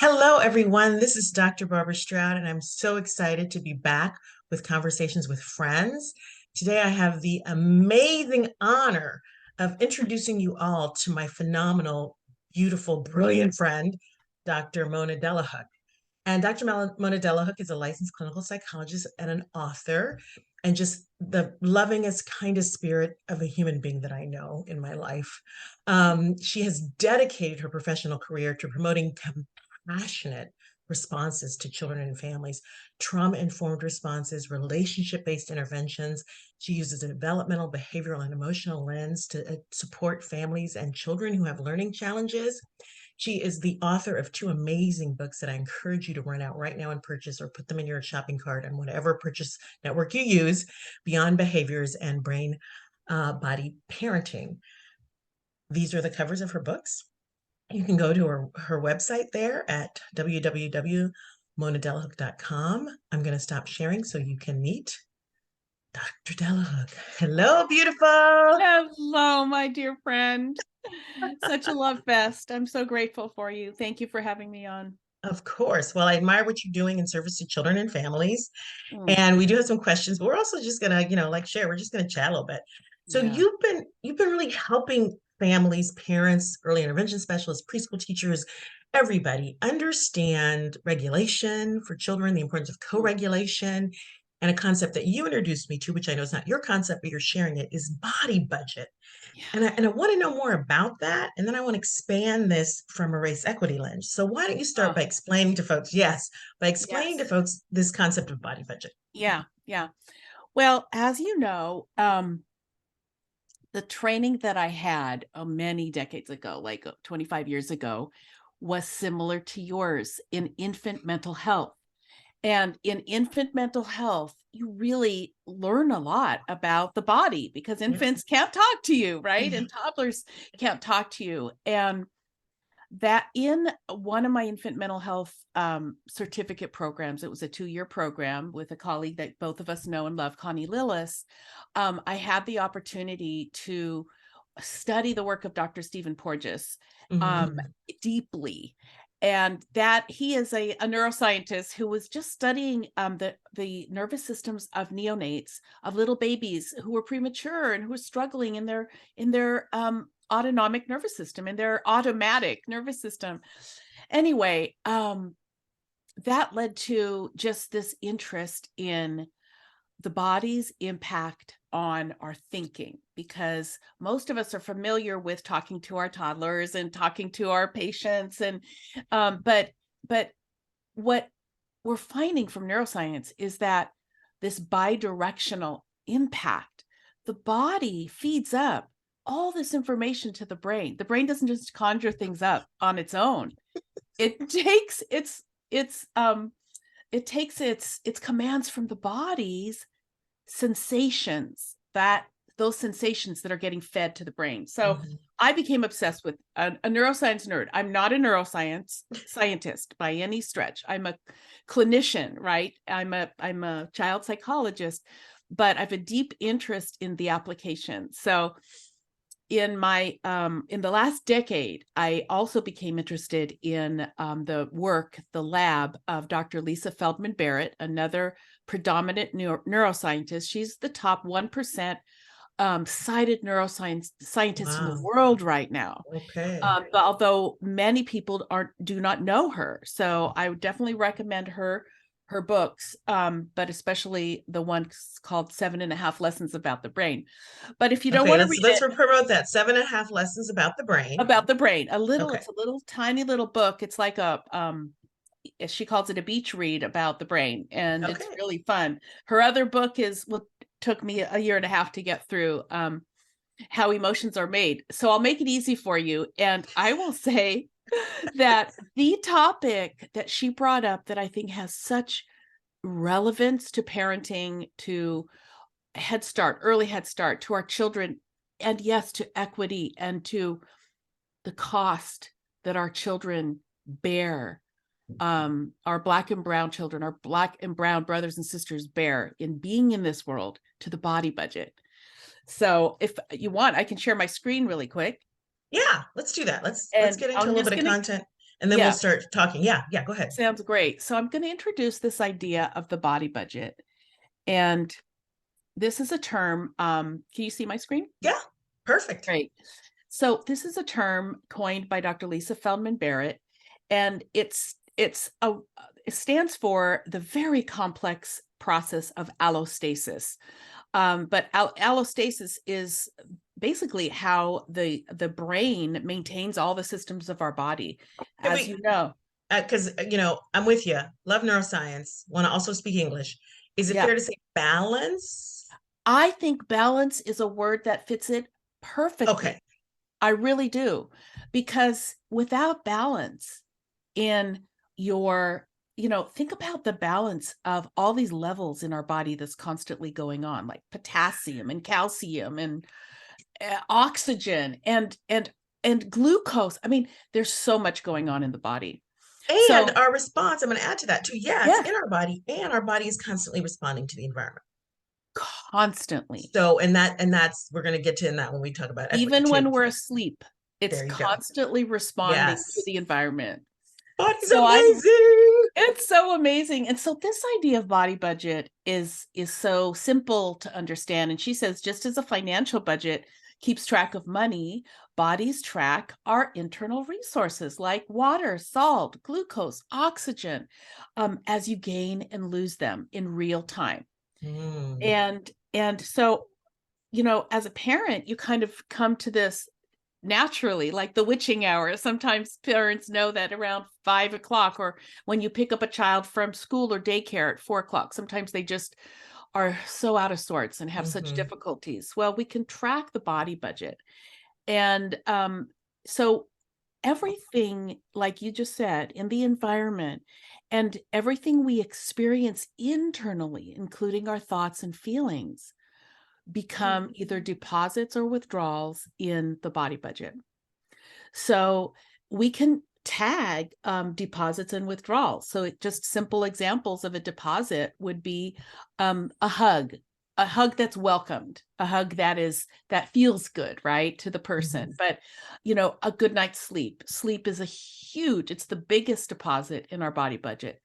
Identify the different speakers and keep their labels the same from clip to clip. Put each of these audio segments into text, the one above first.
Speaker 1: Hello, everyone. This is Dr. Barbara Stroud, and I'm so excited to be back with Conversations with Friends. Today, I have the amazing honor of introducing you all to my phenomenal, beautiful, brilliant friend, Dr. Mona Delahooke. And Dr. Mona Delahooke is a licensed clinical psychologist and an author, and just the lovingest, kindest spirit of a human being that I know in my life. She has dedicated her professional career to promoting compassionate responses to children and families, trauma-informed responses, relationship-based interventions. She uses a developmental, behavioral, and emotional lens to support families and children who have learning challenges. She is the author of two amazing books that I encourage you to run out right now and purchase, or put them in your shopping cart on whatever purchase network you use: Beyond Behaviors and Brain Body Parenting. These are the covers of her books. You can go to her website there at www.monadelahooke.com. I'm going to stop sharing so you can meet Dr. Delahooke. Hello, beautiful.
Speaker 2: Hello, my dear friend. Such a love fest. I'm so grateful for you. Thank you for having me on.
Speaker 1: Of course. Well, I admire what you're doing in service to children and families.
Speaker 2: Mm,
Speaker 1: And we do have some questions, but we're also just gonna, like share. We're just gonna chat a little bit. So
Speaker 2: yeah.
Speaker 1: you've been really helping families, parents, early intervention specialists, preschool teachers, everybody understand regulation for children, the importance of
Speaker 2: Mm,
Speaker 1: co-regulation, and a concept that you introduced me to, which I know is not your concept, but you're sharing it, is body budget.
Speaker 2: yeah.
Speaker 1: And I want to know more about that. And then I want to expand this from a race equity lens. So why don't you start
Speaker 2: Oh,
Speaker 1: by explaining to folks, yes, by explaining to
Speaker 2: yes.
Speaker 1: folks this concept of body budget.
Speaker 2: Yeah. Yeah. Well, as you know, the training that I had many decades ago, like 25 years ago, was similar to yours in infant mental health. And in infant mental health, you really learn a lot about the body because
Speaker 1: Yeah.
Speaker 2: infants can't talk to you, right? And toddlers can't talk to you. And that in one of my infant mental health certificate programs, it was a 2-year program with a colleague that both of us know and love, Connie Lillis. I had the opportunity to study the work of Dr. Stephen Porges um,
Speaker 1: Mhm.
Speaker 2: deeply. And that he is a neuroscientist who was just studying the nervous systems of neonates, of little babies who were premature and who were struggling in their autonomic nervous system, in their automatic nervous system. Anyway, that led to just this interest in the body's impact on our thinking, because most of us are familiar with talking to our toddlers and talking to our patients, and but what we're finding from neuroscience is that this bidirectional impact, the body feeds up all this information to the brain. The brain doesn't just conjure things up on its own. It takes its commands from the body's sensations, that those sensations that are getting fed to the brain. So
Speaker 1: Mhm.
Speaker 2: I became obsessed with a neuroscience nerd. I'm not a neuroscience scientist by any stretch. I'm a clinician, right? I'm a child psychologist, but I have a deep interest in the application. So in the last decade, I also became interested in the lab of Dr. Lisa Feldman Barrett, another predominant neuroscientist. She's the top 1% cited scientist in the
Speaker 1: Wow.
Speaker 2: world right now.
Speaker 1: Okay.
Speaker 2: But although many people do not know her, so I would definitely recommend her books, but especially the one called 7.5 Lessons About the Brain. But if you don't
Speaker 1: Okay,
Speaker 2: want to
Speaker 1: let's
Speaker 2: read
Speaker 1: let's
Speaker 2: it,
Speaker 1: promote that. 7.5 lessons about the brain.
Speaker 2: about the brain,
Speaker 1: Okay.
Speaker 2: it's a little tiny little book. It's like she calls it a beach read about the brain, and it's
Speaker 1: Okay.
Speaker 2: really fun. Her other book is what took me a year and a half to get through, How Emotions Are Made. So I'll make it easy for you, and I will say that the topic that she brought up that I think has such relevance to parenting, to early Head Start, to our children, and yes, to equity, and to the cost that our children bear, our Black and brown children, our Black and brown brothers and sisters bear in being in this world, to the body budget. So if you want, I can share my screen really quick,
Speaker 1: Yeah, let's do that. Let's
Speaker 2: and
Speaker 1: get into a
Speaker 2: I'm
Speaker 1: little
Speaker 2: just
Speaker 1: bit of
Speaker 2: gonna
Speaker 1: content. and then we'll
Speaker 2: Yeah,
Speaker 1: start talking. Yeah, go ahead.
Speaker 2: sounds great. So I'm going to introduce this idea of the body budget. And this is a term. Can you see my screen?
Speaker 1: Yeah, perfect.
Speaker 2: Great. So this is a term coined by Dr. Lisa Feldman Barrett, and it stands for the very complex process of allostasis. But allostasis is basically how the brain maintains all the systems of our body,
Speaker 1: Can
Speaker 2: as
Speaker 1: we,
Speaker 2: you know.
Speaker 1: because, I'm with you. Love neuroscience. Want to also speak English. Is it
Speaker 2: Yeah,
Speaker 1: fair to say balance?
Speaker 2: I think balance is a word that fits it
Speaker 1: Okay.
Speaker 2: perfectly. I really do, because without balance in your, think about the balance of all these levels in our body that's constantly going on, like potassium and calcium and oxygen and glucose. I mean, there's so much going on in the body.
Speaker 1: And
Speaker 2: So
Speaker 1: our response, I'm going to add to that too. Yeah, it's
Speaker 2: yeah,
Speaker 1: in our body, and our body is constantly responding to the environment.
Speaker 2: constantly,
Speaker 1: So, and that's we're going to get to in that when we talk about equity
Speaker 2: even
Speaker 1: too.
Speaker 2: when we're asleep, it's
Speaker 1: There you go.
Speaker 2: constantly responding to
Speaker 1: Yes.
Speaker 2: the environment.
Speaker 1: Body's
Speaker 2: So I
Speaker 1: amazing.
Speaker 2: It's so amazing. And so this idea of body budget is so simple to understand. And she says, just as a financial budget keeps track of money, bodies track our internal resources like water, salt, glucose, oxygen, as you gain and lose them in real time.
Speaker 1: Mm.
Speaker 2: And so, as a parent, you kind of come to this naturally, like the witching hour. Sometimes parents know that around 5 o'clock, or when you pick up a child from school or daycare at 4 o'clock, sometimes they just are so out of sorts and have such
Speaker 1: Hmm.
Speaker 2: difficulties. Well, we can track the body budget. And so everything, like you just said, in the environment and everything we experience internally, including our thoughts and feelings, become either deposits or withdrawals in the body budget. So we can tag deposits and withdrawals. So just simple examples of a deposit would be a hug, that's welcomed, a hug that feels good, right, to the person.
Speaker 1: Hmm.
Speaker 2: But a good night's sleep. Sleep is it's the biggest deposit in our body budget.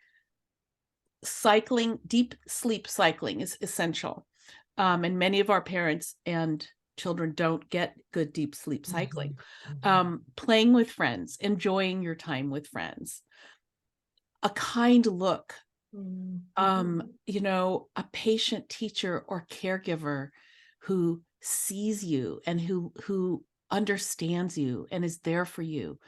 Speaker 2: Cycling, deep sleep cycling is essential. And many of our parents and children don't get good deep sleep cycling.
Speaker 1: Hmm. Hmm.
Speaker 2: Playing with friends, enjoying your time with friends, a kind look, a patient teacher or caregiver who sees you and who understands you and is there for you.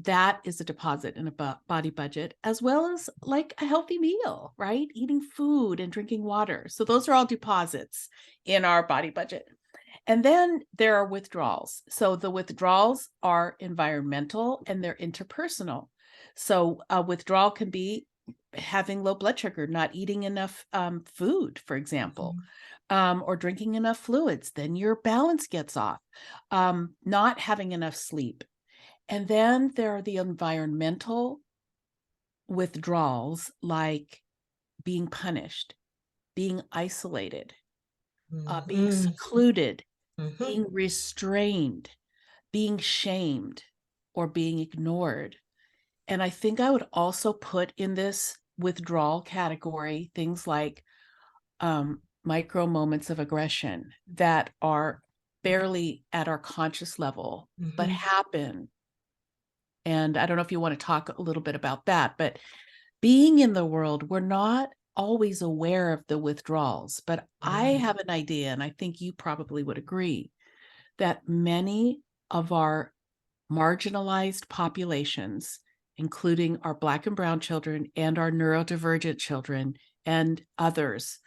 Speaker 2: That is a deposit in a body budget, as well as like a healthy meal, right? Eating food and drinking water. So those are all deposits in our body budget. And then there are withdrawals. So the withdrawals are environmental and they're interpersonal. So a withdrawal can be having low blood sugar, not eating enough food, for example, or drinking enough fluids. Then your balance gets off. Not having enough sleep. And then there are the environmental withdrawals, like being punished, being isolated, being
Speaker 1: Hmm.
Speaker 2: secluded,
Speaker 1: Hmm.
Speaker 2: being restrained, being shamed, or being ignored. And I think I would also put in this withdrawal category things like micro moments of aggression that are barely at our conscious level, but
Speaker 1: Hmm.
Speaker 2: happen. And I don't know if you want to talk a little bit about that, but being in the world, we're not always aware of the withdrawals. But I
Speaker 1: Yeah.
Speaker 2: have an idea, and I think you probably would agree, that many of our marginalized populations, including our Black and Brown children and our neurodivergent children and others,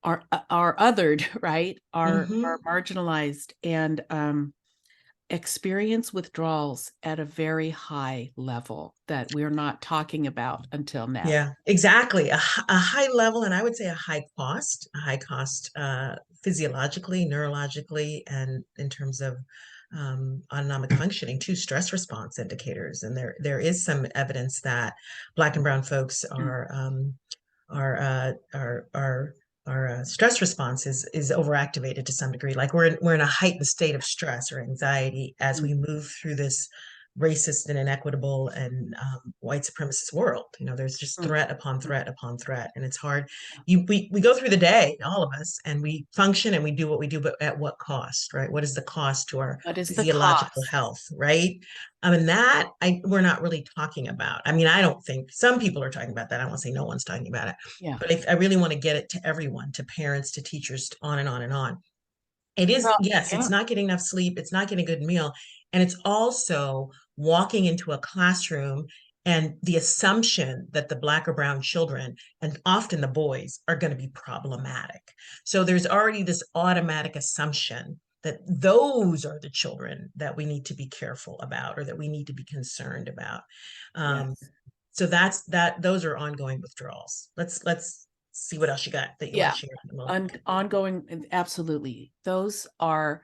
Speaker 2: are othered, right? Are
Speaker 1: Hmm.
Speaker 2: marginalized and experience withdrawals at a very high level that we're not talking about until now.
Speaker 1: Yeah, exactly. A high level, and I would say a high cost physiologically, neurologically, and in terms of autonomic functioning, two stress response indicators. And there is some evidence that Black and Brown folks
Speaker 2: Mm.
Speaker 1: are our stress response is overactivated to some degree. Like we're in a heightened state of stress or anxiety as we move through this racist and inequitable and white supremacist world. There's just
Speaker 2: Mm,
Speaker 1: threat upon
Speaker 2: mm,
Speaker 1: threat upon threat, and it's hard. We go through the day, all of us, and we function and we do what we do, but at what cost, right? What is the cost to our
Speaker 2: what is the
Speaker 1: physiological
Speaker 2: cost?
Speaker 1: health, right? And that we're not really talking about. I mean, I don't think some people are talking about that. I don't want to say no one's talking about it,
Speaker 2: Yeah.
Speaker 1: but I really want to get it to everyone, to parents, to teachers, on and on and on. It is,
Speaker 2: Well,
Speaker 1: yes, it's
Speaker 2: yeah.
Speaker 1: not getting enough sleep, it's not getting a good meal, and it's also walking into a classroom and the assumption that the Black or brown children, and often the boys, are going to be problematic. So there's already this automatic assumption that those are the children that we need to be careful about, or that we need to be concerned about. Um,
Speaker 2: Yes.
Speaker 1: so those are ongoing withdrawals. Let's see what else you got that you want
Speaker 2: Yeah.
Speaker 1: to share. Well,
Speaker 2: Ongoing, absolutely. Those are,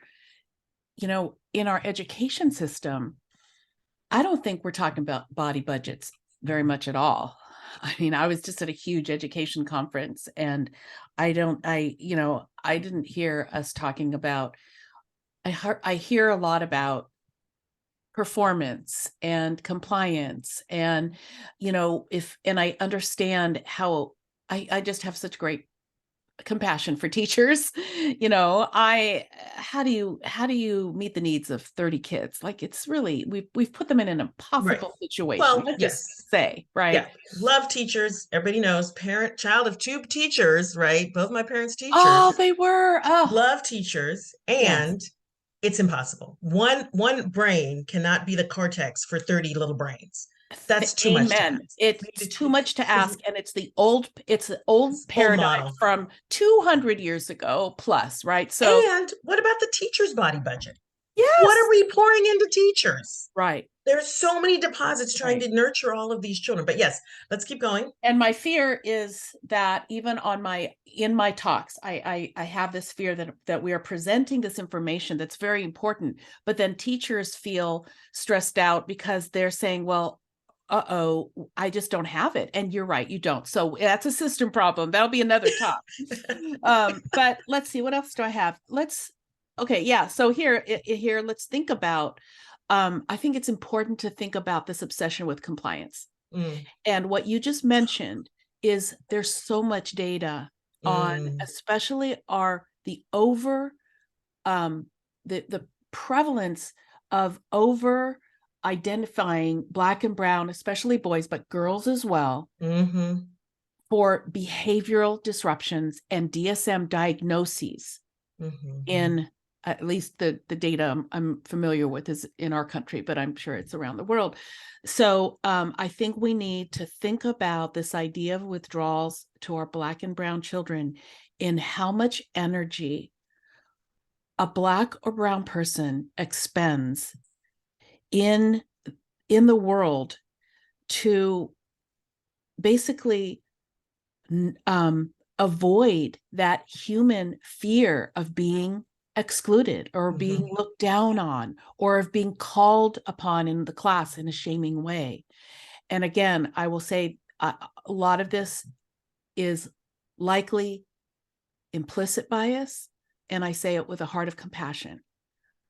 Speaker 2: in our education system, I don't think we're talking about body budgets very much at all. I mean, I was just at a huge education conference, and I didn't hear us talking about, I hear a lot about performance and compliance, and and I understand how, I just have such great compassion for teachers. I how do you meet the needs of 30 kids? Like, it's really, we've put them in an
Speaker 1: right.
Speaker 2: impossible situation,
Speaker 1: Well,
Speaker 2: let's just
Speaker 1: yes.
Speaker 2: say, right?
Speaker 1: Yeah. Love teachers. Everybody knows, child of two teachers, right? Both my parents teachers.
Speaker 2: Oh, they were. Oh,
Speaker 1: Love teachers.
Speaker 2: yes.
Speaker 1: And it's impossible. One brain cannot be the cortex for 30 little brains. That's too much to
Speaker 2: Amen.
Speaker 1: ask.
Speaker 2: It's too much to ask, and it's the old
Speaker 1: Old
Speaker 2: paradigm
Speaker 1: model.
Speaker 2: from 200 years ago plus, right? So,
Speaker 1: And what about the teacher's body budget? What are
Speaker 2: yes,
Speaker 1: we pouring into teachers?
Speaker 2: right.
Speaker 1: There's so many deposits trying
Speaker 2: Right.
Speaker 1: to nurture all of these children. But yes, let's keep going.
Speaker 2: And my fear is that even in my talks, I have this fear that we are presenting this information that's very important, but then teachers feel stressed out because they're saying, well, uh-oh, I just don't have it. And you're right, you don't. So that's a system problem. That'll be another talk. But let's see, what else do I have? Okay, yeah. So here, let's think about, I think it's important to think about this obsession with compliance.
Speaker 1: Mm,
Speaker 2: And what you just mentioned is there's so much data on,
Speaker 1: mm,
Speaker 2: especially the over, the prevalence of over identifying Black and brown, especially boys, but girls as well,
Speaker 1: mm-hmm,
Speaker 2: for behavioral disruptions and DSM diagnoses
Speaker 1: mm-hmm.
Speaker 2: in, at least the data I'm familiar with is in our country, but I'm sure it's around the world. So I think we need to think about this idea of withdrawals to our Black and brown children, in how much energy a Black or brown person expends in the world to basically avoid that human fear of being excluded, or being
Speaker 1: Mm-hmm.
Speaker 2: looked down on, or of being called upon in the class in a shaming way. And again, I will say, a lot of this is likely implicit bias, and I say it with a heart of compassion.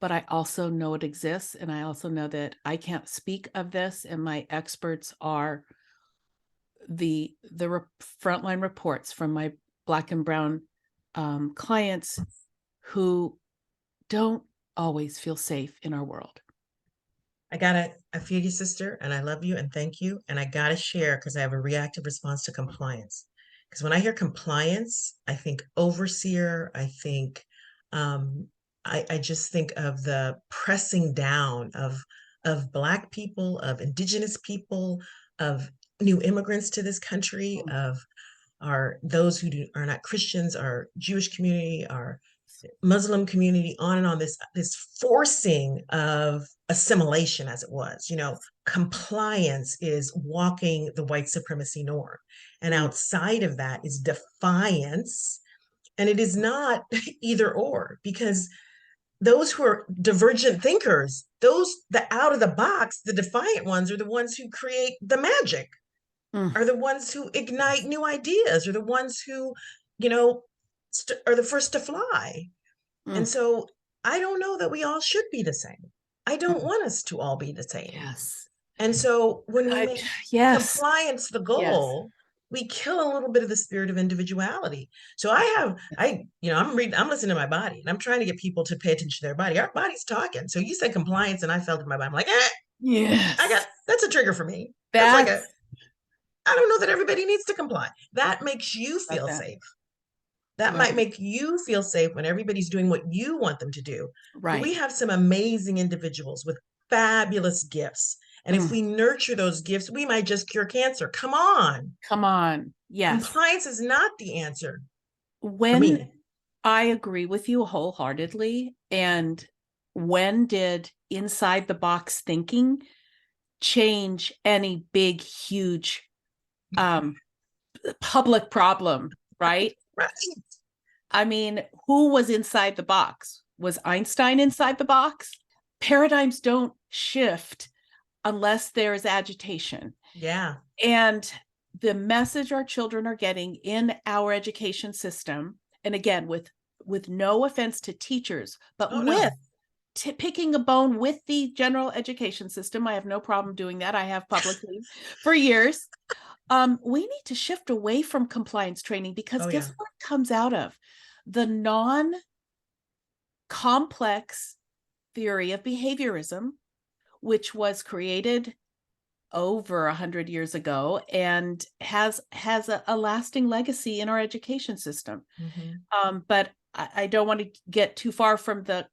Speaker 2: But I also know it exists, and I also know that I can't speak of this, and my experts are the frontline reports from my Black and brown clients, who don't always feel safe in our world.
Speaker 1: I feel you, sister, and I love you and thank you. And I gotta share because I have a reactive response to compliance. Because when I hear compliance, I think overseer, um, I just think of the pressing down of Black people, of Indigenous people, of new immigrants to this country, of those who are not Christians, our Jewish community, our Muslim community, on and on, this forcing of assimilation, as it was. Compliance is walking the white supremacy norm. And
Speaker 2: Mm.
Speaker 1: outside of that is defiance. And it is not either or, because those who are divergent thinkers, the out of the box, the defiant ones, are the ones who create the magic,
Speaker 2: Mm.
Speaker 1: are the ones who ignite new ideas, are the ones who, you know, are the first to fly. And
Speaker 2: Mm.
Speaker 1: so I don't know that we all should be the same. I don't want us to all be the same.
Speaker 2: Yes.
Speaker 1: And so when we
Speaker 2: I
Speaker 1: make
Speaker 2: yes.
Speaker 1: compliance the
Speaker 2: Yes.
Speaker 1: goal, we kill a little bit of the spirit of individuality. So
Speaker 2: Yes.
Speaker 1: I'm listening to my body and I'm trying to get people to pay attention to their body. Our body's talking. So you said compliance and I felt in my body. I'm like,
Speaker 2: Yes.
Speaker 1: that's a trigger for me. That's like
Speaker 2: That's
Speaker 1: I don't know that everybody needs to comply. That makes you
Speaker 2: about
Speaker 1: feel
Speaker 2: that.
Speaker 1: safe. That might
Speaker 2: Right.
Speaker 1: make you feel safe when everybody's doing what you want them to do. But we
Speaker 2: Right.
Speaker 1: have some amazing individuals with fabulous gifts. And if
Speaker 2: Mm,
Speaker 1: we nurture those gifts, we might just cure cancer. Come on.
Speaker 2: come on. Yes.
Speaker 1: Compliance is not the answer for
Speaker 2: When
Speaker 1: me.
Speaker 2: I agree with you wholeheartedly. And when did inside the box thinking change any big, huge um, public problem, right?
Speaker 1: Right.
Speaker 2: I mean, who was inside the box? Was Einstein inside the box? Paradigms don't shift unless there is agitation.
Speaker 1: Yeah.
Speaker 2: And the message our children are getting in our education system, and again, with no offense to teachers, but
Speaker 1: Oh,
Speaker 2: with
Speaker 1: no.
Speaker 2: picking a bone with the general education system, I have no problem doing that. I have publicly for years. We need to shift away from compliance training because
Speaker 1: Oh,
Speaker 2: guess
Speaker 1: yeah.
Speaker 2: what comes out of the non-complex theory of behaviorism, which was created over 100 years ago and has a lasting legacy in our education system.
Speaker 1: Mm-hmm.
Speaker 2: But I don't want to get too far from the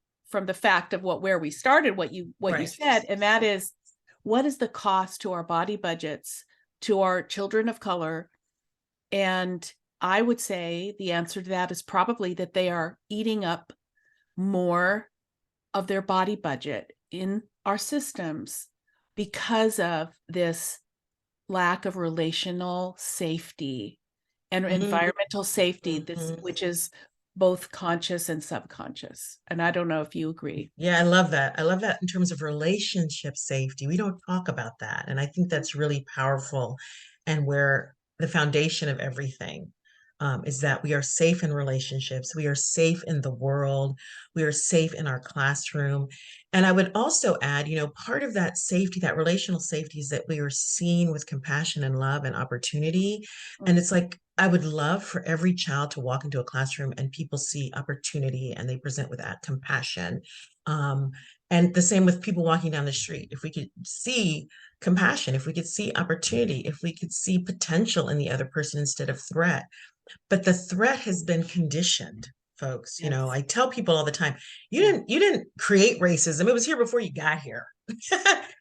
Speaker 2: fact of where we started, what you
Speaker 1: Right.
Speaker 2: said, and that is, what is the cost to our body budgets, to our children of color? And I would say the answer to that is probably that they are eating up more of their body budget in our systems because of this lack of relational safety and environmental safety, this
Speaker 1: Mm-hmm.
Speaker 2: which is both conscious and subconscious. And I don't know if you agree.
Speaker 1: Yeah, I love that. I love that in terms of relationship safety. We don't talk about that. And I think that's really powerful and where the foundation of everything is that we are safe in relationships. We are safe in the world. We are safe in our classroom. And I would also add, part of that safety, that relational safety is that we are seen with compassion and love and opportunity. And it's like, I would love for every child to walk into a classroom and people see opportunity and they present with that compassion. Um, and the same with people walking down the street. If we could see compassion, if we could see opportunity, if we could see potential in the other person instead of threat. But the threat has been conditioned, folks.
Speaker 2: Yes.
Speaker 1: I tell people all the time,
Speaker 2: Yeah.
Speaker 1: you didn't create racism. It was here before you got here.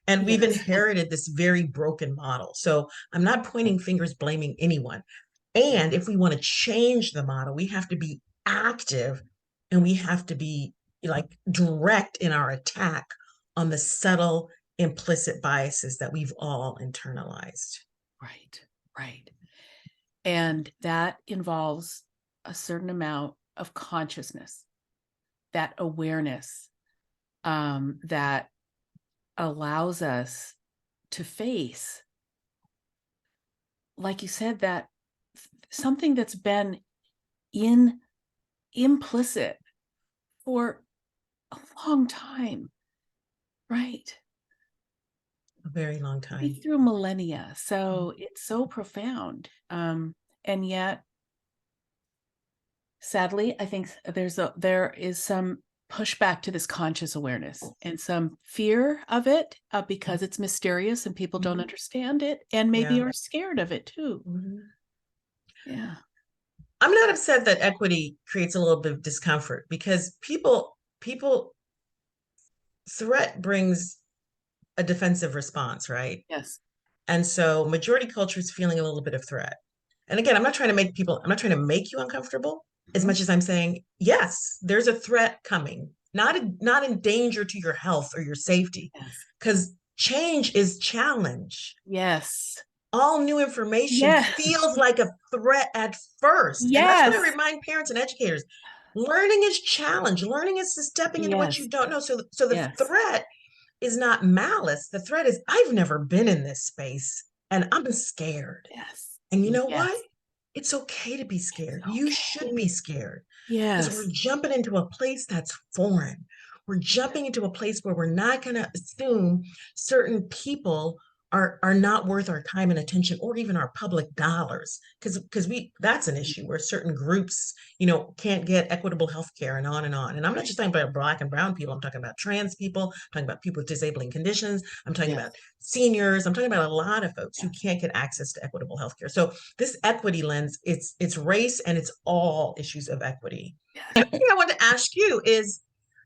Speaker 1: And we've
Speaker 2: Yes.
Speaker 1: inherited this very broken model. So I'm not pointing fingers, blaming anyone.
Speaker 2: Yeah.
Speaker 1: And if we want to change the model, we have to be active and we have to be like direct in our attack on the subtle implicit biases that we've all internalized.
Speaker 2: Right. Right. And that involves a certain amount of consciousness, that awareness, that allows us to face, like you said, that something that's been implicit for a long time, right?
Speaker 1: A very long
Speaker 2: Maybe
Speaker 1: time.
Speaker 2: through millennia. So it's so profound. And yet, sadly, I think there is some pushback to this conscious awareness and some fear of it because it's mysterious and people don't understand it and maybe
Speaker 1: Yeah.
Speaker 2: are scared of it too.
Speaker 1: Mhm.
Speaker 2: Yeah.
Speaker 1: I'm not upset that equity creates a little bit of discomfort because people threat brings a defensive response, right?
Speaker 2: Yes.
Speaker 1: And so majority culture is feeling a little bit of threat. And again, I'm not trying to make you uncomfortable as
Speaker 2: Mhm.
Speaker 1: much as I'm saying, yes, there's a threat coming, not in danger to your health or your safety,
Speaker 2: Yes.
Speaker 1: because change is challenge.
Speaker 2: Yes.
Speaker 1: All new information
Speaker 2: Yes.
Speaker 1: feels like a threat at first. And that's what I
Speaker 2: Yes.
Speaker 1: remind parents and educators. Learning is challenge. Learning is stepping into what
Speaker 2: Yes.
Speaker 1: you don't know. So the
Speaker 2: Yes.
Speaker 1: threat is not malice. The threat is I've never been in this space and I'm scared.
Speaker 2: Yes.
Speaker 1: And you know what?
Speaker 2: Yes.
Speaker 1: It's okay to be scared. You should
Speaker 2: Okay.
Speaker 1: be scared because we're
Speaker 2: Yes.
Speaker 1: jumping into a place that's foreign. we're jumping into a place where we're not going to assume certain people are not worth our time and attention or even our public dollars, because that's an issue where certain groups, can't get equitable health care and on and on. And I'm not just talking about Black and brown people. I'm talking about trans people. I'm talking about people with disabling conditions. I'm talking
Speaker 2: Yes.
Speaker 1: about seniors. I'm talking about a lot of folks who
Speaker 2: Yes.
Speaker 1: can't get access to equitable health care. So this equity lens, it's race and it's all issues of equity.
Speaker 2: Yes.
Speaker 1: And the thing I want to ask you is,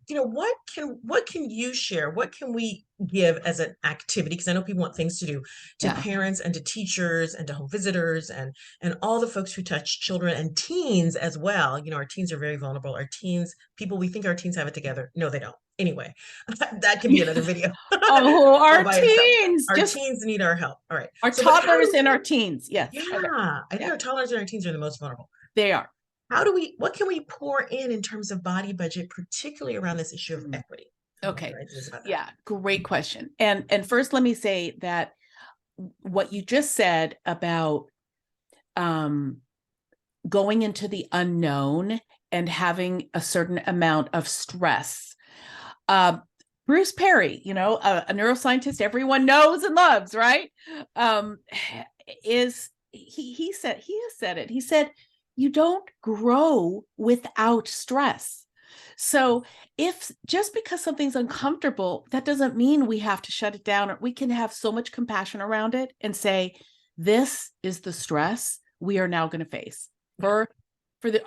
Speaker 1: what can you share? What can we give as an activity? Because I know people want things to do, to
Speaker 2: Yeah.
Speaker 1: parents and to teachers and to home visitors and all the folks who touch children and teens as well. Our teens are very vulnerable. Our teens, people, we think our teens have it together. No, they don't. Anyway, that can be another video
Speaker 2: Oh,
Speaker 1: all
Speaker 2: our
Speaker 1: by itself.
Speaker 2: teens,
Speaker 1: Our
Speaker 2: just
Speaker 1: teens need our help. All right.
Speaker 2: our
Speaker 1: So, but how
Speaker 2: toddlers
Speaker 1: do
Speaker 2: and our teens. Yes. Okay.
Speaker 1: yeah, I think
Speaker 2: Yeah,
Speaker 1: our toddlers and our teens are the most vulnerable.
Speaker 2: they are.
Speaker 1: What can we pour in terms of body budget, particularly around this issue of
Speaker 2: Mm.
Speaker 1: equity?
Speaker 2: Okay.
Speaker 1: Your ideas about that.
Speaker 2: Yeah, great question. And first, let me say that what you just said about going into the unknown and having a certain amount of stress. Bruce Perry, a neuroscientist everyone knows and loves, right? He has said it. He said, you don't grow without stress. So if just because something's uncomfortable, that doesn't mean we have to shut it down. We can have so much compassion around it and say, this is the stress we are now going to face for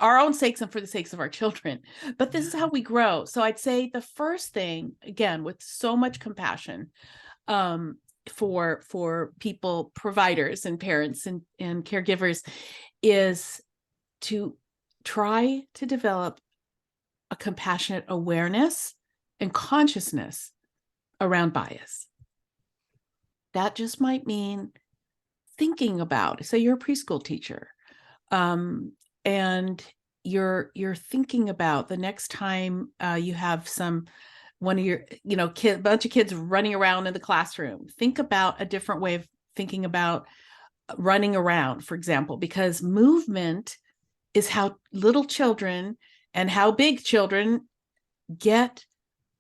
Speaker 2: our own sakes and for the sakes of our children. But this is how we grow. So I'd say the first thing, again, with so much compassion, for people, providers and parents and caregivers, is to try to develop a compassionate awareness and consciousness around bias. That just might mean thinking about, say you're a preschool teacher, and you're thinking about the next time you have one of your bunch of kids running around in the classroom. Think about a different way of thinking about running around, for example, because movement is how little children and how big children get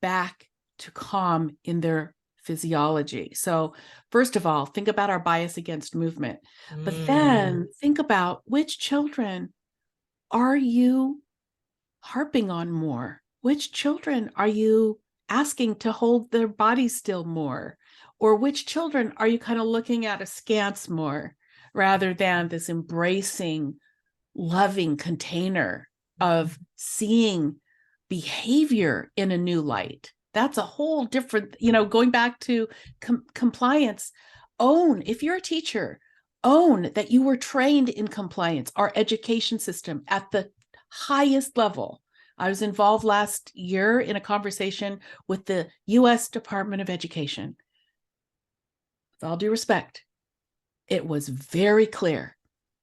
Speaker 2: back to calm in their physiology. So first of all, think about our bias against movement, but then think about which children are you harping on more? Which children are you asking to hold their bodies still more? Or which children are you kind of looking at askance more, rather than this embracing, loving container of seeing behavior in a new light? That's a whole different, going back to compliance. If you're a teacher, own that you were trained in compliance, our education system at the highest level. I was involved last year in a conversation with the US Department of Education. With all due respect, it was very clear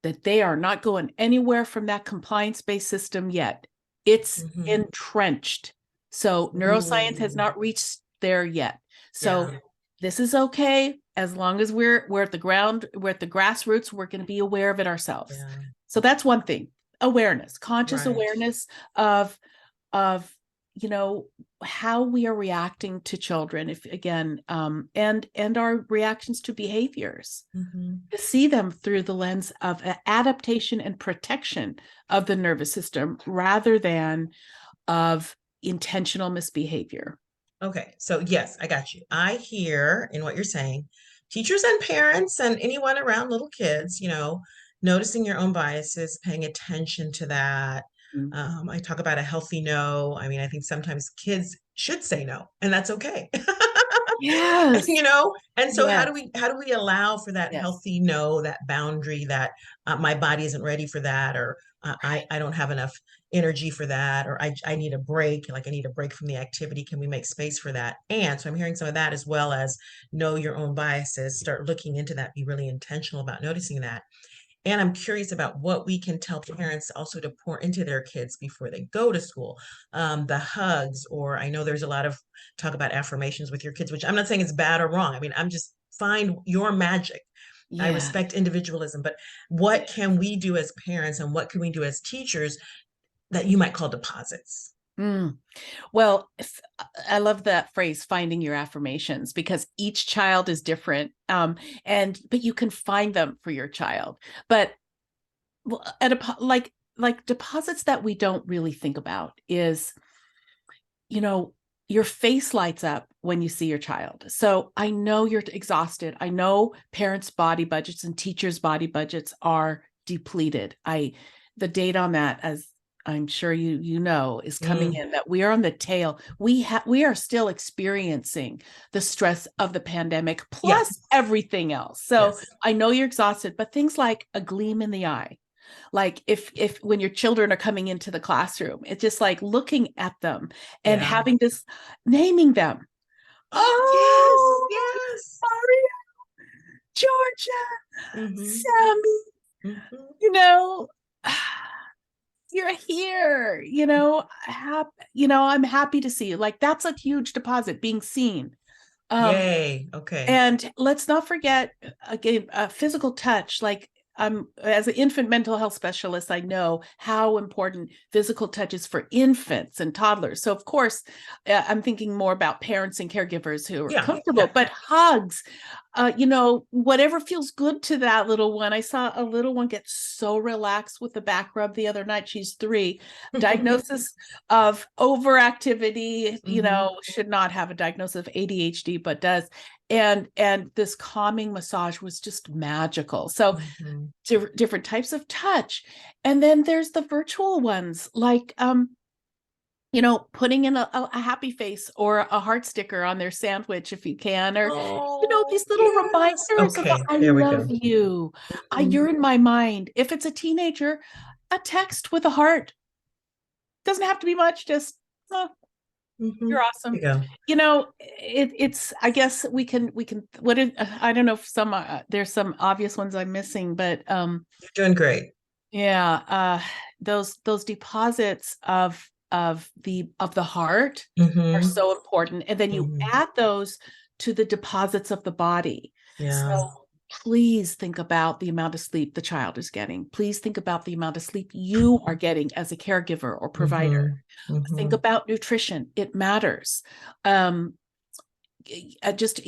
Speaker 2: that they are not going anywhere from that compliance-based system yet. It's entrenched. So neuroscience has not reached there yet. So this is okay as long as we're at the ground, we're at the grassroots, we're going to be aware of it ourselves. Yeah. So that's one thing. Awareness, conscious awareness of how we are reacting to children, if again, and our reactions to behaviors, to see them through the lens of adaptation and protection of the nervous system rather than of intentional misbehavior.
Speaker 1: Okay, so yes, I got you. I hear in what you're saying, teachers and parents and anyone around little kids, noticing your own biases, paying attention to that. I talk about a healthy no. I mean, I think sometimes kids should say no, and that's okay.
Speaker 2: Yes.
Speaker 1: And so
Speaker 2: Yes.
Speaker 1: how do we allow for that
Speaker 2: Yes.
Speaker 1: healthy no, that boundary, that my body isn't ready for that, or I don't have enough energy for that, or I need a break, like I need a break from the activity. Can we make space for that? And so I'm hearing some of that, as well as know your own biases, start looking into that, be really intentional about noticing that. And I'm curious about what we can tell parents also to pour into their kids before they go to school. The hugs, or I know there's a lot of talk about affirmations with your kids, which I'm not saying it's bad or wrong. I mean, I'm just find your magic. Yeah. I respect individualism, but what can we do as parents and what can we do as teachers that you might call deposits?
Speaker 2: Mm. Well, I love that phrase, finding your affirmations, because each child is different. But you can find them for your child. But at like deposits that we don't really think about is, you know, your face lights up when you see your child. So I know you're exhausted. I know parents' body budgets and teachers' body budgets are depleted. The data on that, as I'm sure you know, is coming in, that we are on the tail. We are still experiencing the stress of the pandemic plus
Speaker 1: Yes.
Speaker 2: everything else. So
Speaker 1: Yes.
Speaker 2: I know you're exhausted, but things like a gleam in the eye, like if when your children are coming into the classroom, it's just like looking at them and
Speaker 1: Yeah.
Speaker 2: having this, naming them.
Speaker 1: Oh, yes.
Speaker 2: Oh,
Speaker 1: Yes.
Speaker 2: Maria, Georgia,
Speaker 1: Mm-hmm.
Speaker 2: Sammy,
Speaker 1: Mm-hmm.
Speaker 2: you know, you're here, I'm happy to see you. Like, that's a huge deposit, being seen. um
Speaker 1: Yay. Okay.
Speaker 2: And let's not forget, again, physical touch. Like, as an infant mental health specialist, I know how important physical touch is for infants and toddlers. So, of course, I'm thinking more about parents and caregivers who are
Speaker 1: Yeah.
Speaker 2: comfortable,
Speaker 1: Yeah.
Speaker 2: but hugs, whatever feels good to that little one. I saw a little one get so relaxed with the back rub the other night. She's 3. Diagnosis of overactivity,
Speaker 1: Mm-hmm.
Speaker 2: should not have a diagnosis of ADHD, but does. And this calming massage was just magical. So
Speaker 1: Mm-hmm.
Speaker 2: different types of touch. And then there's the virtual ones, like putting in a happy face or a heart sticker on their sandwich if you can, or
Speaker 1: Oh,
Speaker 2: these little
Speaker 1: yes.
Speaker 2: reminders of,
Speaker 1: Okay.
Speaker 2: I
Speaker 1: There we
Speaker 2: love
Speaker 1: go.
Speaker 2: you,
Speaker 1: Mm-hmm.
Speaker 2: you're in my mind. If it's a teenager, a text with a heart. Doesn't have to be much, just, oh,
Speaker 1: Mm-hmm.
Speaker 2: you're
Speaker 1: There you
Speaker 2: awesome.
Speaker 1: go.
Speaker 2: It's, I guess we can I don't know if there's some obvious ones I'm missing, but
Speaker 1: You're doing great.
Speaker 2: yeah, those deposits of the heart are
Speaker 1: Mm-hmm.
Speaker 2: so important. And then you
Speaker 1: Mm-hmm.
Speaker 2: add those to the deposits of the body.
Speaker 1: Yeah.
Speaker 2: So please think about the amount of sleep the child is getting. Please think about the amount of sleep you are getting as a caregiver or provider.
Speaker 1: Mm-hmm.
Speaker 2: Think
Speaker 1: Mm-hmm.
Speaker 2: about nutrition. It matters. Um, just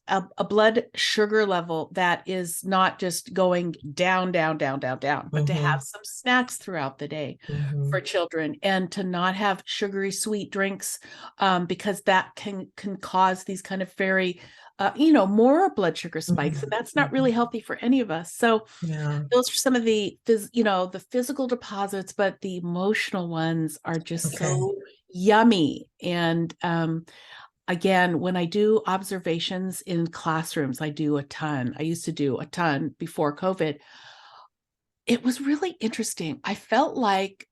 Speaker 2: a blood sugar level that is not just going down, down, down, down, down, but to have
Speaker 1: Mm-hmm.
Speaker 2: some snacks throughout the day
Speaker 1: Mm-hmm.
Speaker 2: for children, and to not have sugary sweet drinks, because that can cause these kind of very more blood sugar spikes, and that's not
Speaker 1: Mm-hmm.
Speaker 2: really healthy for any of us. So
Speaker 1: Yeah.
Speaker 2: those are some of the physical deposits, but the emotional ones are just
Speaker 1: Okay.
Speaker 2: so yummy. And again, when I do observations in classrooms, I do a ton. I used to do a ton before COVID. It was really interesting. I felt like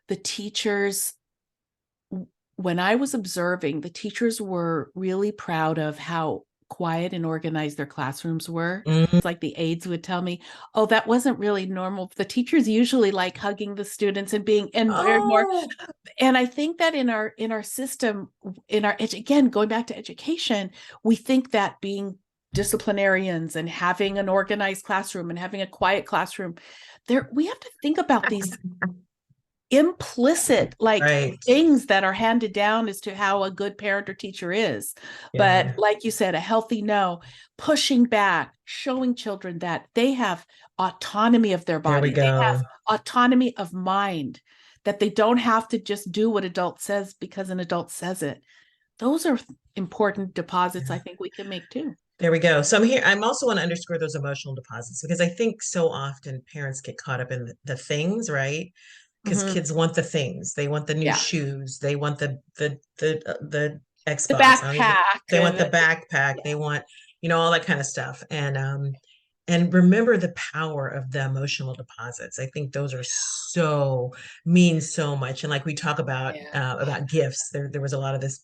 Speaker 2: the teachers, when I was observing, the teachers were really proud of how quiet and organized their classrooms were.
Speaker 1: Mm.
Speaker 2: It's like the aides would tell me, "Oh, that wasn't really normal." The teachers usually like hugging the students and being and very more.
Speaker 1: Oh,
Speaker 2: And I think that in our system, again, going back to education, we think that being disciplinarians and having an organized classroom and having a quiet classroom, there we have to think about these implicit, like,
Speaker 1: right.
Speaker 2: things that are handed down as to how a good parent or teacher is. But
Speaker 1: Yeah.
Speaker 2: like you said, a healthy no, pushing back, showing children that they have autonomy of their
Speaker 1: There we
Speaker 2: body, they have
Speaker 1: go.
Speaker 2: autonomy of mind, that they don't have to just do what adult says because an adult says it. Those are important deposits I think we can make too.
Speaker 1: There we go. So I'm here. I'm also want to underscore those emotional deposits because I think so often parents get caught up in the things, right? Because
Speaker 2: Mhm.
Speaker 1: kids want the things. They want the new
Speaker 2: Yeah.
Speaker 1: shoes. They want the
Speaker 2: The
Speaker 1: Xbox. I don't even.
Speaker 2: backpack
Speaker 1: They want
Speaker 2: and
Speaker 1: the backpack.
Speaker 2: yeah.
Speaker 1: They want, all that kind of stuff. And remember the power of the emotional deposits. I think those are so mean so much. And like we talk
Speaker 2: Yeah.
Speaker 1: about gifts, there was a lot of this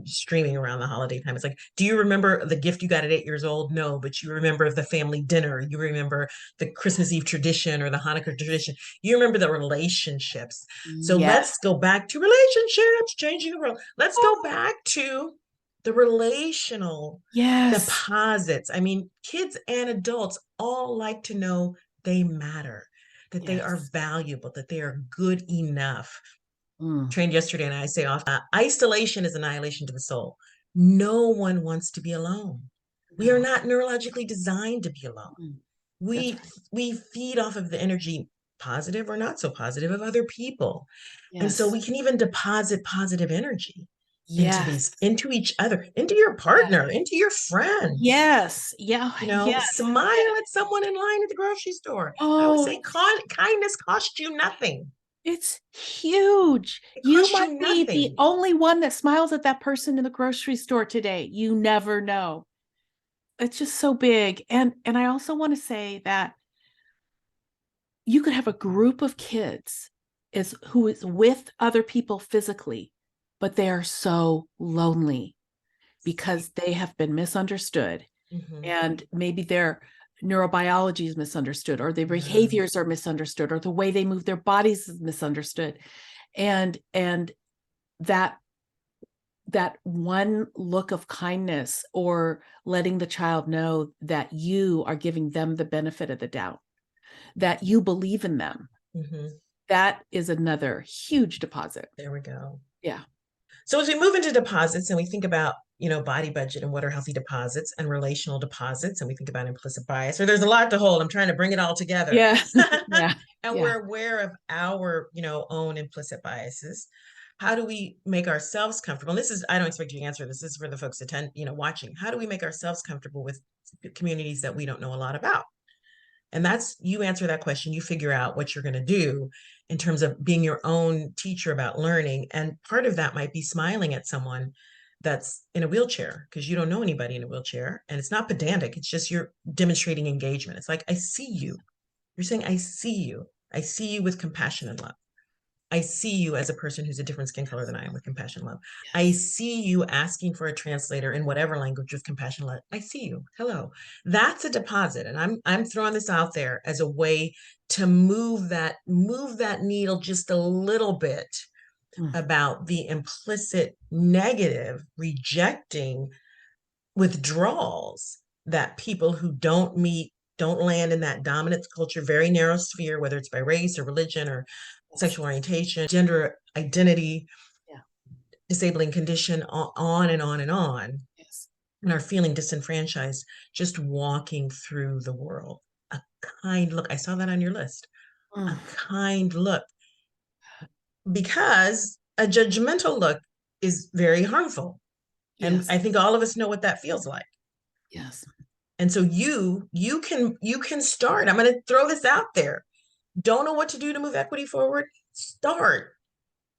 Speaker 1: streaming around the holiday time. It's like, do you remember the gift you got at 8 years old? No, but you remember the family dinner. You remember the Christmas Eve tradition or the Hanukkah tradition. You remember the relationships. So
Speaker 2: Yes.
Speaker 1: let's go back to relationships, changing the world. Let's go back to the relational
Speaker 2: Yes.
Speaker 1: deposits. I mean, kids and adults all like to know they matter, that they are
Speaker 2: Yes.
Speaker 1: valuable, that they are good enough.
Speaker 2: Mm,
Speaker 1: Trained yesterday, and I say often, isolation is annihilation to the soul. No one wants to be alone. We are
Speaker 2: no.
Speaker 1: not neurologically designed to be alone.
Speaker 2: Mm, that's
Speaker 1: We
Speaker 2: right.
Speaker 1: we feed off of the energy, positive or not so positive, of other people. And so
Speaker 2: Yes.
Speaker 1: we can even deposit positive energy
Speaker 2: Yes.
Speaker 1: into each other, into your
Speaker 2: Yes.
Speaker 1: partner, into your friends.
Speaker 2: Yes. Yeah. Yes. Yeah.
Speaker 1: Smile at someone in line at the grocery store. I always
Speaker 2: Oh,
Speaker 1: say kindness costs you nothing.
Speaker 2: it's huge.
Speaker 1: It
Speaker 2: You
Speaker 1: costs
Speaker 2: might
Speaker 1: you
Speaker 2: be the
Speaker 1: nothing.
Speaker 2: only one that smiles at that person in the grocery store today. You never know. It's just so big. And I also want to say that you could have a group of kids who is with other people physically, but they are so lonely because they have been misunderstood,
Speaker 1: Mhm.
Speaker 2: and maybe their neurobiology is misunderstood, or their
Speaker 1: Yeah.
Speaker 2: behaviors are misunderstood, or the way they move their bodies is misunderstood. And that that one look of kindness, or letting the child know that you are giving them the benefit of the doubt, that you believe in them,
Speaker 1: Mhm.
Speaker 2: that is another huge deposit.
Speaker 1: There we go.
Speaker 2: Yeah.
Speaker 1: So as we move into deposits and we think about, body budget and what are healthy deposits and relational deposits, and we think about implicit bias, or there's a lot to hold. I'm trying to bring it all together.
Speaker 2: Yeah. Yeah.
Speaker 1: And
Speaker 2: Yeah.
Speaker 1: we're aware of our, own implicit biases. How do we make ourselves comfortable? And this is, I don't expect you to answer this. This is for the folks watching. How do we make ourselves comfortable with communities that we don't know a lot about? And that's, you answer that question, you figure out what you're going to do in terms of being your own teacher about learning. And part of that might be smiling at someone that's in a wheelchair because you don't know anybody in a wheelchair. And it's not pedantic, it's just you're demonstrating engagement. It's like, I see you. You're saying, I see you. I see you with compassion and love. I see you as a person who's a different skin color than I am with compassion and love. I
Speaker 2: Yes.
Speaker 1: see you asking for a translator in whatever language with compassion and love. I see you. Hello. That's a deposit. And I'm throwing this out there as a way to move that needle just a little bit
Speaker 2: Mm,
Speaker 1: about the implicit negative rejecting withdrawals that people who don't land in that dominant culture, very narrow sphere, whether it's by race or religion or
Speaker 2: yes.
Speaker 1: sexual orientation, gender identity,
Speaker 2: Yeah.
Speaker 1: disabling condition, on and on and on,
Speaker 2: Yes.
Speaker 1: and are feeling disenfranchised just walking through the world. A kind look. I saw that on your list. A
Speaker 2: Mm,
Speaker 1: kind look, because a judgmental look is very harmful. And
Speaker 2: yes.
Speaker 1: I think all of us know what that feels like.
Speaker 2: Yes.
Speaker 1: And so you can start. I'm going to throw this out there. Don't know what to do to move equity forward? Start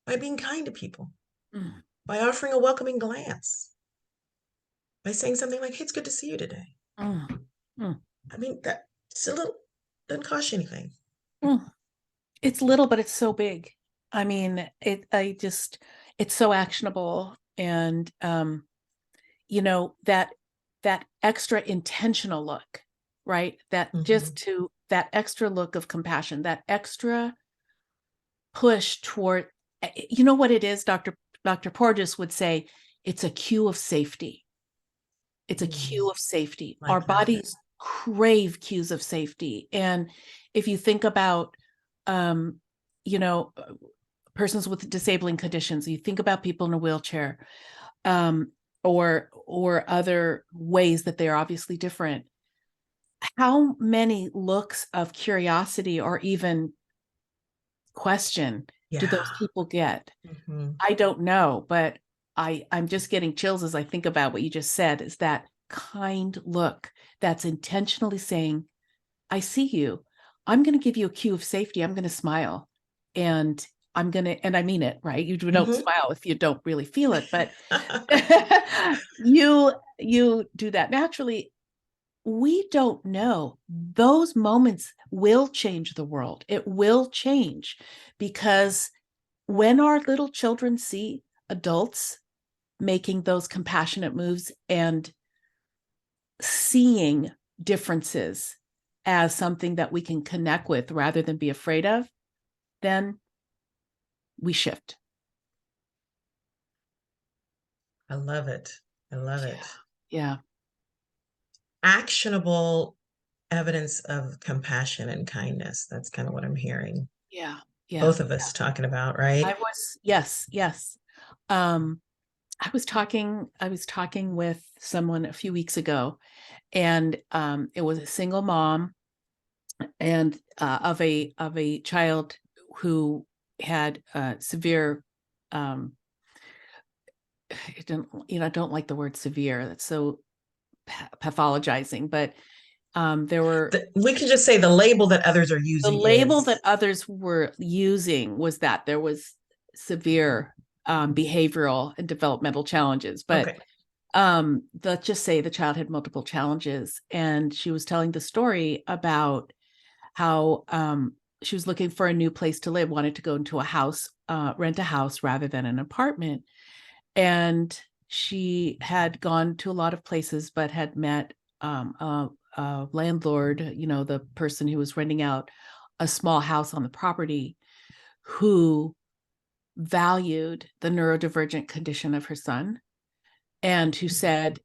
Speaker 1: by being kind to people,
Speaker 2: Mm,
Speaker 1: by offering a welcoming glance, by saying something like, "Hey, it's good to see you today."
Speaker 2: mm, mm,
Speaker 1: I mean, that's a little, doesn't cost you anything.
Speaker 2: mm. It's little, but it's so big. I mean, it's so actionable. And that extra intentional look, right?
Speaker 1: Mhm.
Speaker 2: That extra look of compassion, that extra push toward, you know what it is, Dr. Porges would say, it's a cue of safety. It's a
Speaker 1: Mm,
Speaker 2: cue of safety. Our
Speaker 1: like that.
Speaker 2: bodies crave cues of safety. And if you think about, um, you know, persons with disabling conditions, you think about people in a wheelchair, um, or other ways that they are obviously different. How many looks of curiosity or even question do those
Speaker 1: Yeah.
Speaker 2: people get?
Speaker 1: Mhm.
Speaker 2: I don't know, but I'm just getting chills as I think about what you just said, is that kind look that's intentionally saying, I see you. I'm going to give you a cue of safety. I'm going to smile, and and I mean it, right? You don't
Speaker 1: Mhm.
Speaker 2: smile if you don't really feel it, but you do that naturally. We don't know. Those moments will change the world. It will change, because when our little children see adults making those compassionate moves and seeing differences as something that we can connect with rather than be afraid of, then we shift.
Speaker 1: I love it. I love
Speaker 2: Yeah.
Speaker 1: it.
Speaker 2: Yeah.
Speaker 1: Actionable evidence of compassion and kindness. That's kind of what I'm hearing.
Speaker 2: Yeah. Yeah.
Speaker 1: both of us talking about, right?
Speaker 2: Yes, yes. Um, I was talking with someone a few weeks ago, and it was a single mom and of a child who had severe I don't like the word severe. That's so pathologizing, but there were
Speaker 1: We can just say the label that others are
Speaker 2: the
Speaker 1: using
Speaker 2: label
Speaker 1: is
Speaker 2: that others were using was that there was severe behavioral and developmental challenges. But
Speaker 1: okay.
Speaker 2: let's just say the child had multiple challenges, and she was telling the story about how she was looking for a new place to live, wanted to go into a house, rent a house rather than an apartment. And she had gone to a lot of places, but had met a landlord, the person who was renting out a small house on the property, who valued the neurodivergent condition of her son, and who said,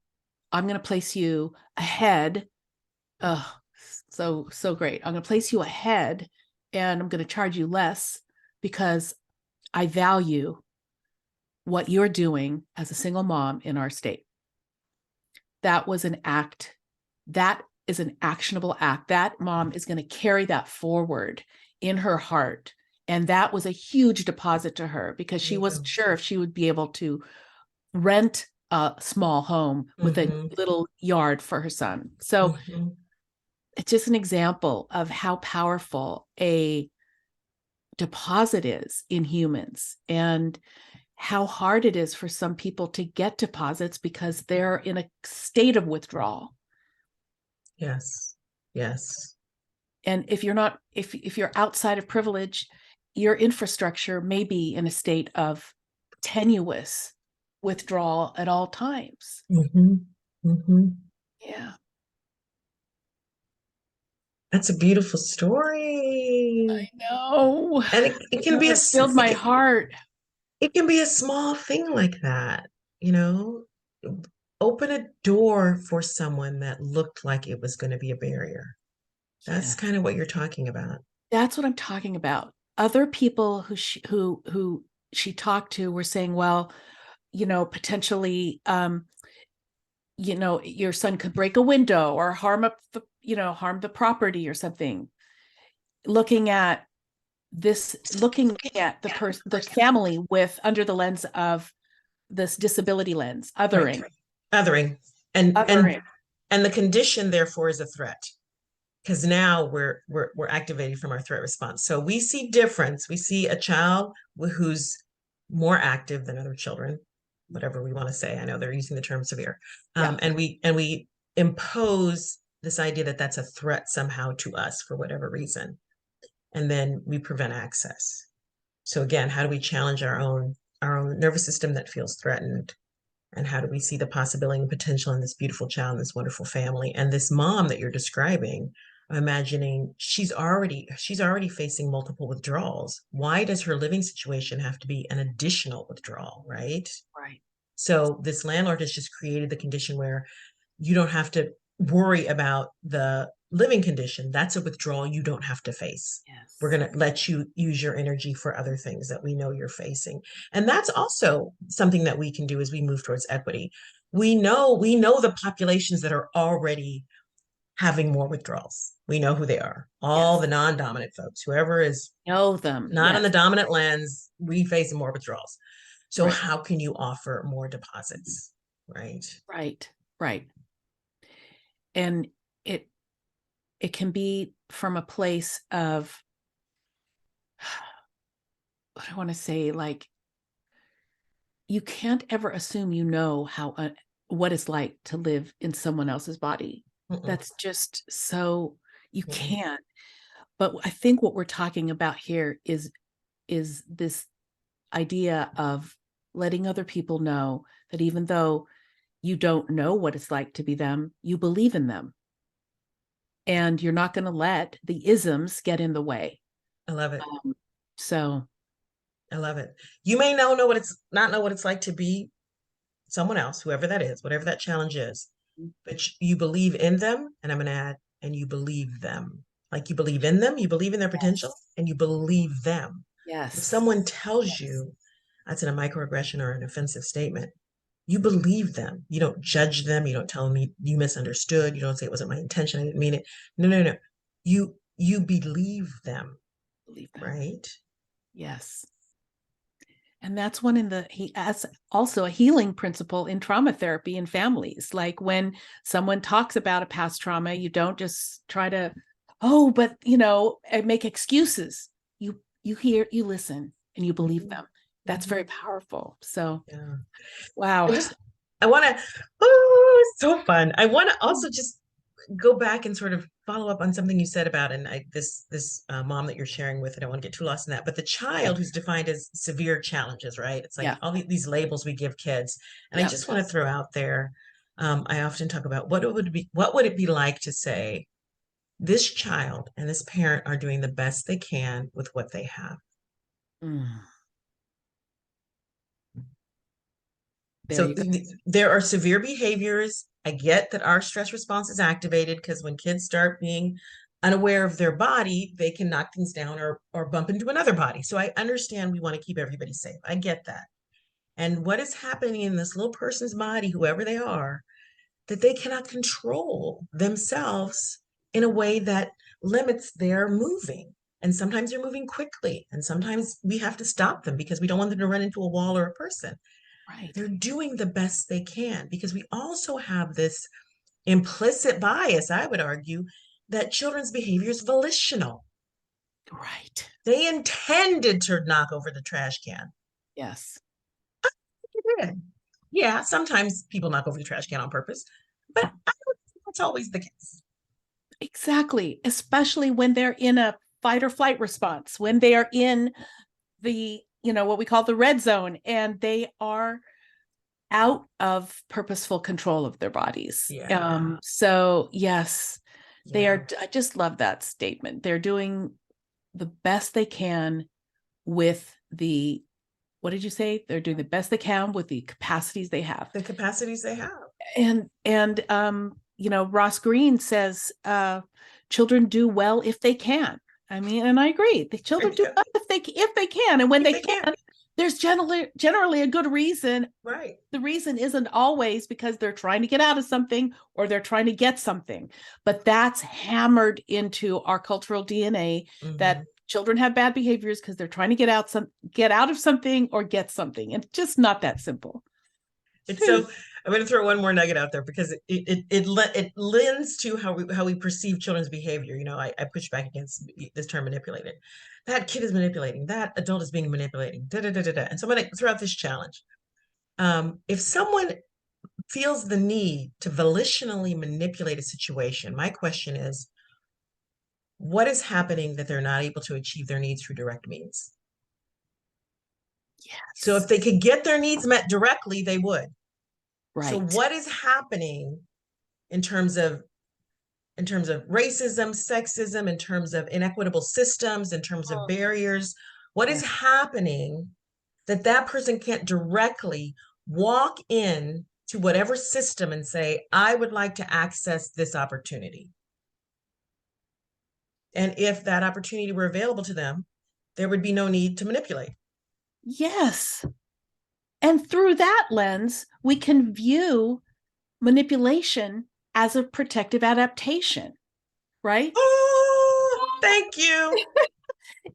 Speaker 2: I'm going to place you ahead. Oh, so great. I'm going to place you ahead, and I'm going to charge you less because I value what you're doing as a single mom in our state. That was an act. That is an actionable act. That mom is going to carry that forward in her heart. And that was a huge deposit to her, because
Speaker 1: There
Speaker 2: she
Speaker 1: you
Speaker 2: wasn't
Speaker 1: go.
Speaker 2: sure if she would be able to rent a small home with a
Speaker 1: Mm-hmm.
Speaker 2: little yard for her son. So
Speaker 1: Mm-hmm.
Speaker 2: it's just an example of how powerful a deposit is in humans, and how hard it is for some people to get deposits because they're in a state of withdrawal.
Speaker 1: Yes. Yes.
Speaker 2: And if you're not, if you're outside of privilege, your infrastructure may be in a state of tenuous withdrawal at all times.
Speaker 1: Mm-hmm. Mm-hmm.
Speaker 2: Yeah,
Speaker 1: That's a beautiful story.
Speaker 2: I know.
Speaker 1: And it can be
Speaker 2: It filled my heart.
Speaker 1: it can be a small thing like that, you know, open a door for someone that looked like it was going to be a barrier. That's
Speaker 2: Yeah,
Speaker 1: kind of what you're talking about.
Speaker 2: that's what I'm talking about. Other people who she talked to were saying, well, potentially, your son could break a window or harm the property or something. Looking at the family with under the lens of this disability lens,
Speaker 1: Right.
Speaker 2: othering,
Speaker 1: Othering. And
Speaker 2: othering.
Speaker 1: and the condition therefore is a threat. Because now we're activating from our threat response. So we see difference. We see a child who's more active than other children, whatever we want to say. I know they're using the term severe,
Speaker 2: Yeah,
Speaker 1: and we impose this idea that that's a threat somehow to us for whatever reason, and then we prevent access. So again, how do we challenge our own nervous system that feels threatened? And how do we see the possibility and potential in this beautiful child, in this wonderful family, and this mom that you're describing? I'm imagining she's already facing multiple withdrawals. Why does her living situation have to be an additional withdrawal, right?
Speaker 2: right.
Speaker 1: So this landlord has just created the condition where you don't have to worry about the living condition. That's a withdrawal you don't have to face. We're
Speaker 2: Yes.
Speaker 1: going to let you use your energy for other things that we know you're facing. And that's also something that we can do as we move towards equity. We know the populations that are already having more withdrawals. We know who they are. All
Speaker 2: Yes.
Speaker 1: the non-dominant folks, whoever is
Speaker 2: Know them.
Speaker 1: not on
Speaker 2: Yes.
Speaker 1: the dominant lens, we face more withdrawals. So
Speaker 2: Right.
Speaker 1: how can you offer more deposits, right?
Speaker 2: Right. Right. And it it can be from a place of, what do I want to say, like, you can't ever assume how what it's like to live in someone else's body.
Speaker 1: Mm-mm,
Speaker 2: That's just so, you
Speaker 1: mm-mm.
Speaker 2: can't. But I think what we're talking about here is this idea of letting other people know that even though you don't know what it's like to be them, you believe in them, and you're not going to let the isms get in the way.
Speaker 1: I love it.
Speaker 2: So
Speaker 1: I love it. You may know what it's not know what it's like to be someone else, whoever that is, whatever that challenge is, but you believe in them, and I'm going to add, and you believe them. Like you believe in them, you believe in their potential,
Speaker 2: yes,
Speaker 1: and you believe them. If
Speaker 2: Yes.
Speaker 1: someone tells
Speaker 2: Yes.
Speaker 1: you that's a microaggression or an offensive statement, you believe them. You don't judge them. You don't tell them you misunderstood. You don't say it wasn't my intention. I didn't mean it. No, no, no. You believe them,
Speaker 2: Believe them.
Speaker 1: right?
Speaker 2: Yes. And that's one in the he as also a healing principle in trauma therapy in families. Like when someone talks about a past trauma, you don't just try to, oh, but make excuses. You hear, you listen, and you believe them. That's very powerful. So
Speaker 1: Yeah.
Speaker 2: wow.
Speaker 1: And just I want to, oh, it's so fun. I want to also just go back and sort of follow up on something you said about and this mom that you're sharing with. I don't want to get too lost in that, but the child who's defined as severe challenges, right? It's like
Speaker 2: Yeah.
Speaker 1: all these labels we give kids, and I
Speaker 2: Yeah.
Speaker 1: just want to throw out there. I often talk about what would it be like to say this child and this parent are doing the best they can with what they have.
Speaker 2: Mm, there
Speaker 1: So
Speaker 2: you go.
Speaker 1: there are severe behaviors. I get that our stress response is activated because when kids start being unaware of their body, they can knock things down or bump into another body. So I understand we want to keep everybody safe. I get that. And what is happening in this little person's body, whoever they are, that they cannot control themselves in a way that limits their moving. And sometimes they're moving quickly, and sometimes we have to stop them because we don't want them to run into a wall or a person.
Speaker 2: Right.
Speaker 1: They're doing the best they can because we also have this implicit bias, I would argue, that children's behavior is volitional.
Speaker 2: Right.
Speaker 1: They intended to knock over the trash can.
Speaker 2: Yes.
Speaker 1: They did. Yeah, sometimes people knock over the trash can on purpose, but I don't think that's always the case.
Speaker 2: Exactly. Especially when they're in a fight or flight response, when they are in the, what we call the red zone, and they are out of purposeful control of their bodies.
Speaker 1: Yeah,
Speaker 2: So yes, they
Speaker 1: yeah.
Speaker 2: are. I just love that statement. They're doing the best they can with the, what did you say? They're doing the best they can with the capacities they have.
Speaker 1: The capacities they have.
Speaker 2: And Ross Green says children do well if they can. I mean, and I agree. The children do
Speaker 1: Yeah,
Speaker 2: well if they can, and when
Speaker 1: if
Speaker 2: they
Speaker 1: they can.
Speaker 2: can, there's generally a good reason.
Speaker 1: Right.
Speaker 2: The reason isn't always because they're trying to get out of something or they're trying to get something, but that's hammered into our cultural DNA that
Speaker 1: Mm-hmm.
Speaker 2: children have bad behaviors because they're trying to get out of something or get something. It's just not that simple.
Speaker 1: It's so I'm going to throw one more nugget out there because it lends to how we perceive children's behavior. I push back against this term manipulated. That kid is manipulating. That adult is being manipulating. Da, da, da, da, da. And so I'm going to throw out this challenge. If someone feels the need to volitionally manipulate a situation, my question is, what is happening that they're not able to achieve their needs through direct means? So
Speaker 2: Yes.
Speaker 1: if they could get their needs met directly, they would. So
Speaker 2: Right.
Speaker 1: what is happening in terms of racism, sexism, in terms of inequitable systems, in terms of barriers? What
Speaker 2: Yeah.
Speaker 1: is happening that person can't directly walk in to whatever system and say, I would like to access this opportunity? And if that opportunity were available to them, there would be no need to manipulate.
Speaker 2: Yes. And through that lens, we can view manipulation as a protective adaptation, right?
Speaker 1: Oh, thank you.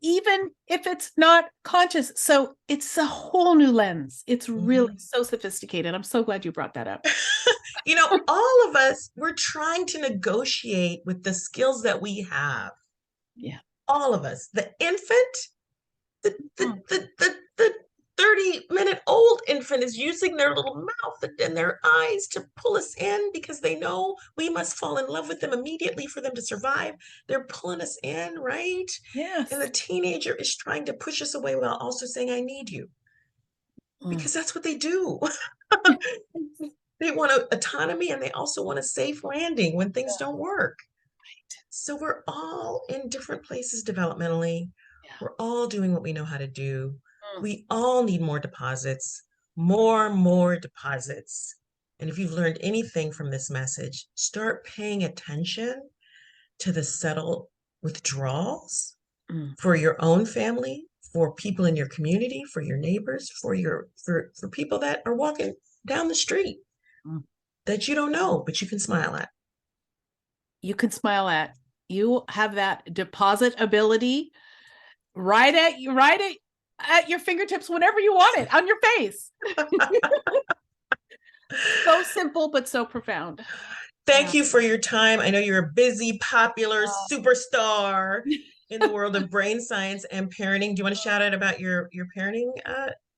Speaker 2: Even if it's not conscious. So it's a whole new lens. It's really
Speaker 1: Mhm.
Speaker 2: so sophisticated. I'm so glad you brought that up.
Speaker 1: All of us, we're trying to negotiate with the skills that we have.
Speaker 2: Yeah.
Speaker 1: All of us. The infant, the 30-minute old infant is using their little mouth and their eyes to pull us in because they know we must fall in love with them immediately for them to survive. They're pulling us in, right? And
Speaker 2: Yes.
Speaker 1: the teenager is trying to push us away while also saying, I need you,
Speaker 2: Mm.
Speaker 1: because that's what they do. They want autonomy and they also want a safe landing when things don't work. So we're all in different places developmentally.
Speaker 2: Yeah.
Speaker 1: We're all doing what we know how to do.
Speaker 2: Mm.
Speaker 1: We all need more deposits, more deposits. And if you've learned anything from this message, start paying attention to the subtle withdrawals
Speaker 2: Mm.
Speaker 1: for your own family, for people in your community, for your neighbors, for people that are walking down the street that you don't know, but you can smile at.
Speaker 2: You can smile at. You have that deposit ability right at your fingertips whenever you want it, on your face. So simple, but so profound.
Speaker 1: Thank you for your time. I know you're a busy, popular superstar in the world of brain science and parenting. Do you want to shout out about your parenting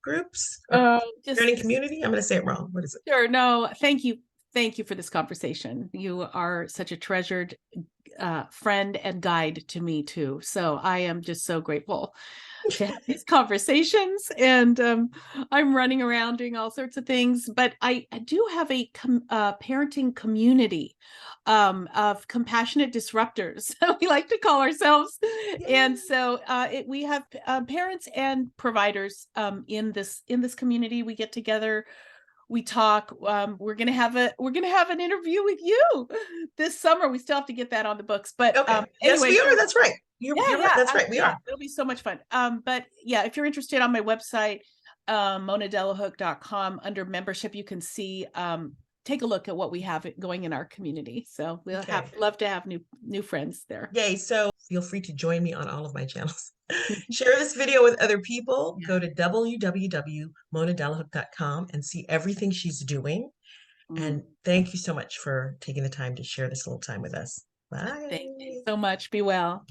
Speaker 1: groups? Parenting community? I'm going to say it wrong. What is it?
Speaker 2: Sure. No, thank you. Thank you for this conversation. You are such a treasured friend and guide to me too. So I am just so grateful to have these conversations, and I'm running around doing all sorts of things, but I do have a parenting community of compassionate disruptors, we like to call ourselves. And so we have parents and providers in this community. We get together, we talk. We're gonna have an interview with you this summer. We still have to get that on the books, but
Speaker 1: yes,
Speaker 2: anyway,
Speaker 1: we are. That's right. You're right. That's right. We are.
Speaker 2: It'll be so much fun. But yeah, if you're interested, on my website, monadelahooke.com, under membership, you can see, take a look at what we have going in our community. So we'll love to have new friends there.
Speaker 1: Yay. So feel free to join me on all of my channels. Share this video with other people. Go to www.monadelahooke.com and see everything she's doing. And thank you so much for taking the time to share this little time with us. Bye.
Speaker 2: Thank you so much. Be well.